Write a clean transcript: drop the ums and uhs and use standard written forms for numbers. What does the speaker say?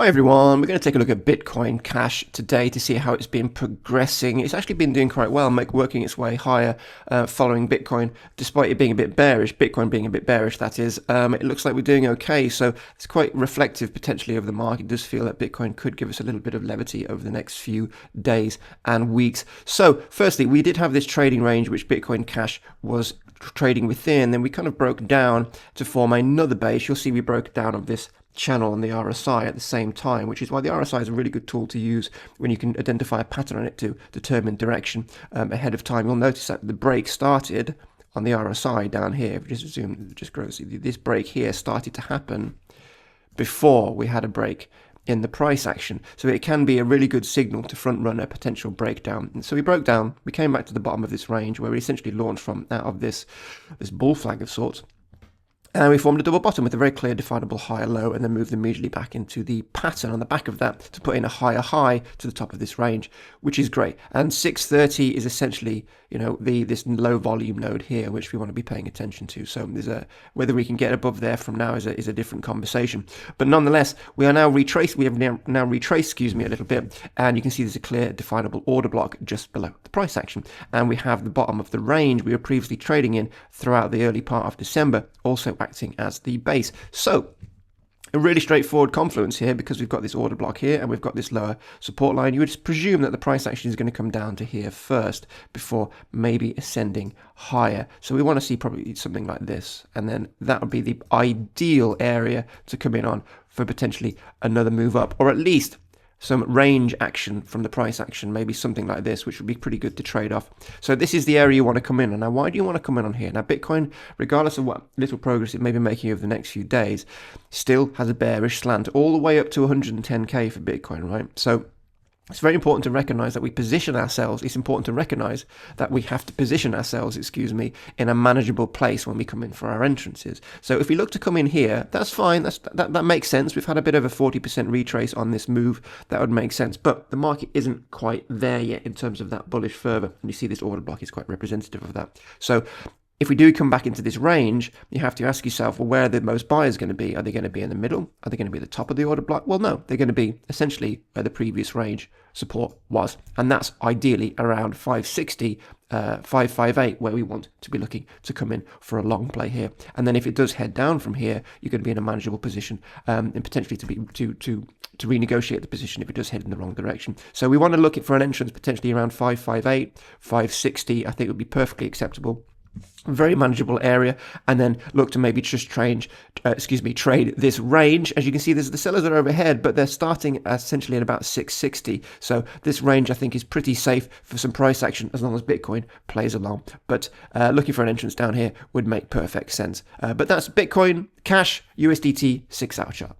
Hi everyone, we're going to take a look at Bitcoin Cash today to see how it's been progressing. It's actually been doing quite well, working its way higher following Bitcoin, despite it being a bit bearish, Bitcoin being a bit bearish that is. It looks like we're doing okay, so it's quite reflective potentially of the market. It does feel that Bitcoin could give us a little bit of levity over the next few days and weeks. So firstly, we did have this trading range which Bitcoin Cash was trading within, then we kind of broke down to form another base. You'll see we broke down on this channel on the RSI at the same time, which is why the RSI is a really good tool to use when you can identify a pattern on it to determine direction ahead of time. You'll notice that the break started on the RSI down here. If you just zoom, just grow, see this break here started to happen before we had a break in the price action. So it can be a really good signal to front run a potential breakdown. And so we broke down, we came back to the bottom of this range where we essentially launched from out of this bull flag of sorts. And we formed a double bottom with a very clear definable higher low, and then moved immediately back into the pattern on the back of that to put in a higher high to the top of this range, which is great. And 630 is essentially, this low volume node here, which we want to be paying attention to. So there's whether we can get above there from now is a different conversation. But nonetheless, we are now retraced. We have now retraced, a little bit, and you can see there's a clear definable order block just below the price action, and we have the bottom of the range we were previously trading in throughout the early part of December, also acting as the base. So a really straightforward confluence here, because we've got this order block here and we've got this lower support line. You would just presume that the price action is going to come down to here first before maybe ascending higher. So we want to see probably something like this, and then that would be the ideal area to come in on for potentially another move up, or at least some range action from the price action, maybe something like this, which would be pretty good to trade off. So this is the area you want to come in on. Now, why do you want to come in on here? Now, Bitcoin, regardless of what little progress it may be making over the next few days, still has a bearish slant all the way up to 110k for Bitcoin, right? So it's very important to recognize that we position ourselves. It's important to recognize that we have to position ourselves, in a manageable place when we come in for our entrances. So if we look to come in here, that's fine. That makes sense. We've had a bit of a 40% retrace on this move. That would make sense. But the market isn't quite there yet in terms of that bullish fervor. And you see this order block is quite representative of that. So if we do come back into this range, you have to ask yourself, well, where are the most buyers going to be? Are they going to be in the middle? Are they going to be at the top of the order block? Well, no, they're going to be essentially where the previous range support was. And that's ideally around 560, 558, where we want to be looking to come in for a long play here. And then if it does head down from here, you're going to be in a manageable position and potentially to renegotiate the position if it does head in the wrong direction. So we want to look for an entrance potentially around 558, 560, I think would be perfectly acceptable. Very manageable area, and then look to maybe just trade this range. As you can see, the sellers are overhead, but they're starting essentially at about 660. So this range, I think, is pretty safe for some price action as long as Bitcoin plays along. But looking for an entrance down here would make perfect sense. But that's Bitcoin Cash USDT 6-hour chart.